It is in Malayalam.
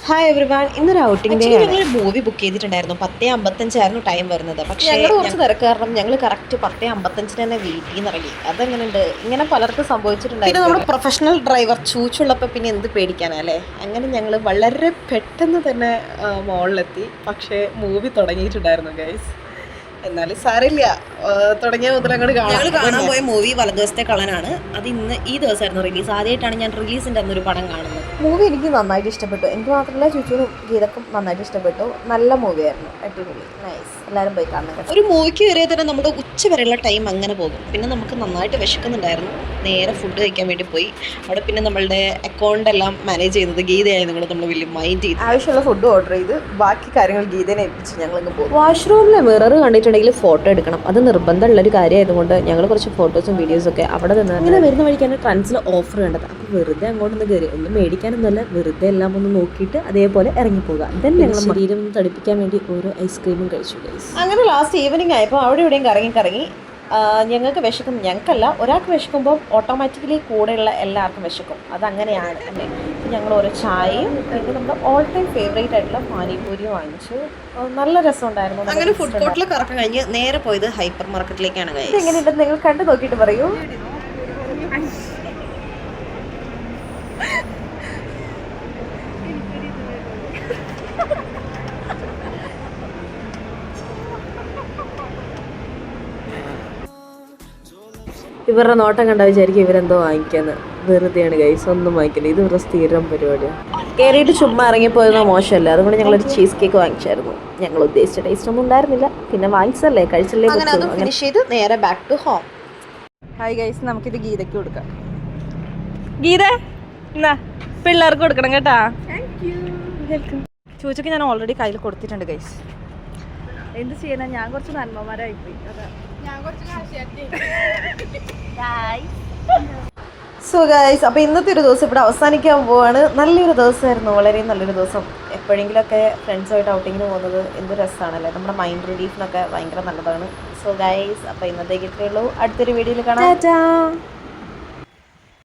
ഹായ് എവരിവൺ, ഇന്നൊരു ഔട്ടിംഗ് ഡേ ആണ്. ഞങ്ങൾ മൂവി ബുക്ക് ചെയ്തിട്ടുണ്ടായിരുന്നു. 10:55 ടൈം വരുന്നത്. പക്ഷേ ഞങ്ങൾ കുറച്ച് തിരക്ക് കാരണം ഞങ്ങൾ കറക്റ്റ് 10:55 തന്നെ വീട്ടിൽ നിന്ന് ഇറങ്ങി. അതെങ്ങനെയുണ്ട്? ഇങ്ങനെ പലർക്കും സംഭവിച്ചിട്ടുണ്ടായിരുന്നു. പിന്നെ നമ്മുടെ പ്രൊഫഷണൽ ഡ്രൈവർ ചൂച്ചുള്ളപ്പോൾ പിന്നെ എന്ത് പേടിക്കാനല്ലേ. അങ്ങനെ ഞങ്ങൾ വളരെ പെട്ടെന്ന് തന്നെ മോളിലെത്തി. പക്ഷേ മൂവി തുടങ്ങിയിട്ടുണ്ടായിരുന്നു ഗൈസ്. എന്നാലും സാരമില്ല, തുടങ്ങിയ മുതൽ അങ്ങോട്ട് കാണാൻ പോയ മൂവി വലതുവശത്തെ കള്ളനാണ്. അത് ഈ ദിവസമായിരുന്നു റിലീസ്. ആദ്യമായിട്ടാണ് ഞാൻ റിലീസിൻ്റെ അന്നൊരു പടം കാണുന്നത്. മൂവി എനിക്ക് നന്നായിട്ട് ഇഷ്ടപ്പെട്ടു. എനിക്ക് മാത്രമല്ല ചുറ്റും ഗീതക്കും നന്നായിട്ട് ഇഷ്ടപ്പെട്ടു. നല്ല മൂവിയായിരുന്നു, അടിപൊളി, നൈസ്. എല്ലാവരും പോയി കാണുന്നത്. ഒരു മൂവിക്ക് കയറിയാൽ തന്നെ നമ്മുടെ ഉച്ച വരെയുള്ള ടൈം അങ്ങനെ പോകും. പിന്നെ നമുക്ക് നന്നായിട്ട് വിശക്കുന്നുണ്ടായിരുന്നു. നേരെ ഫുഡ് കഴിക്കാൻ വേണ്ടി പോയി. അവിടെ പിന്നെ നമ്മളുടെ അക്കൗണ്ട് എല്ലാം മാനേജ് ചെയ്യുന്നത് ഗീതയായിരുന്നു. കൂടെ നമ്മൾ വലിയ മൈൻഡ് ചെയ്ത് ആവശ്യമുള്ള ഫുഡ് ഓർഡർ ചെയ്ത് ബാക്കി കാര്യങ്ങൾ ഗീതനെ ഏൽപ്പിച്ച് ഞങ്ങളിങ്ങ് പോകും. വാഷ്റൂമിലെ മിറർ കണ്ടിട്ടുണ്ടെങ്കിൽ ഫോട്ടോ എടുക്കണം. അത് നിർബന്ധമുള്ളൊരു കാര്യമായതുകൊണ്ട് ഞങ്ങൾ കുറച്ച് ഫോട്ടോസും വീഡിയോസൊക്കെ അവിടെ നിന്ന് ഇങ്ങനെ വരുന്ന വഴിക്കാണ് ട്രാൻസിൽ ഓഫർ കണ്ടത്. അപ്പോൾ വെറുതെ അങ്ങോട്ടൊന്ന് കയറി, ഒന്നും മേടിക്കാനൊന്നുമല്ല, വെറുതെ എല്ലാം ഒന്ന് നോക്കിയിട്ട് അതേപോലെ ഇറങ്ങിപ്പോകുക. ദെൻ ഞങ്ങൾ ശരീരം ഒന്ന് തടിപ്പിക്കാൻ വേണ്ടി ഓരോ ഐസ്ക്രീമും കഴിച്ചു. അങ്ങനെ ലാസ്റ്റ് ഈവനിങ് ആയപ്പോൾ അവിടെ ഇവിടെയും കറങ്ങി ഞങ്ങൾക്ക് വിശക്കും. ഞങ്ങൾക്കല്ല, ഒരാൾക്ക് വിശക്കുമ്പോൾ ഓട്ടോമാറ്റിക്കലി കൂടെയുള്ള എല്ലാവർക്കും വിശക്കും. അതങ്ങനെയാണ് അല്ലേ. ഞങ്ങൾ ഓരോ ചായയും പിന്നെ നമ്മുടെ ഓൾ ടൈം ഫേവറേറ്റ് ആയിട്ടുള്ള പാനിപൂരി വാങ്ങിച്ചു. നല്ല രസമുണ്ടായിരുന്നു. അങ്ങനെ ഫുഡ് കോർട്ടിൽ കറക്കം കഴിഞ്ഞ് നേരെ പോയത് ഹൈപ്പർ മാർക്കറ്റിലേക്കാണ്. എങ്ങനെയുണ്ടെന്ന് നിങ്ങൾ കണ്ടു നോക്കിയിട്ട് പറയൂ. ഇവരുടെ നോട്ടം കണ്ടാൽ വിചാരിക്കും ഇവരെന്തോ വാങ്ങിക്കാന്ന്. വെറുതെയാണ് ഗൈസ്, ഒന്നും വാങ്ങിക്കില്ല. ഇത് ഇവരുടെ സ്ഥിരം പരിപാടിയാണ്. കയറിയിട്ട് ചുമ്മാ ഇറങ്ങിപ്പോയത് മോശമല്ല. അതുകൊണ്ട് ഞങ്ങളൊരു ചീസ് കേക്ക് വാങ്ങിച്ചായിരുന്നു. ഞങ്ങൾ ഉദ്ദേശിച്ച ടേസ്റ്റ് ഒന്നും ഉണ്ടായിരുന്നില്ല. പിന്നെ വാങ്ങിച്ചല്ലേ, കഴിച്ചല്ലേ. ഫിനിഷ് ചെയ്ത് നേരെ back to home. Hi guys, നമുക്കിത് ഗീതയ്ക്ക് കൊടുക്കാം. ഗീത എന്നാ പിള്ളേർക്ക് കൊടുക്കണം കേട്ടാ. ചോദിച്ചൊക്കെ ഞാൻ ഓൾറെഡി കയ്യിൽ കൊടുത്തിട്ടുണ്ട് ഗൈസ്. എന്ത് ചെയ്യണം, ഞാൻ കുറച്ച് നന്മമാരായിപ്പോയി. സോ ഗൈസ്, അപ്പോൾ ഇന്നത്തെ ഒരു ദിവസം ഇവിടെ അവസാനിക്കാൻ പോവാണ്. നല്ലൊരു ദിവസമായിരുന്നു, വളരെ നല്ലൊരു ദിവസം. എപ്പോഴെങ്കിലുമൊക്കെ ഫ്രണ്ട്സുമായിട്ട് ഔട്ടിങ്ങിന് പോകുന്നത് എന്ത് രസമാണല്ലേ. നമ്മുടെ മൈൻഡ് റിലീഫിനൊക്കെ ഭയങ്കര നല്ലതാണ്. സോ ഗൈസ്, അപ്പോൾ ഇന്നത്തേക്ക് ഇത്രയേ ഉള്ളൂ. അടുത്തൊരു വീഡിയോയിൽ കാണാം.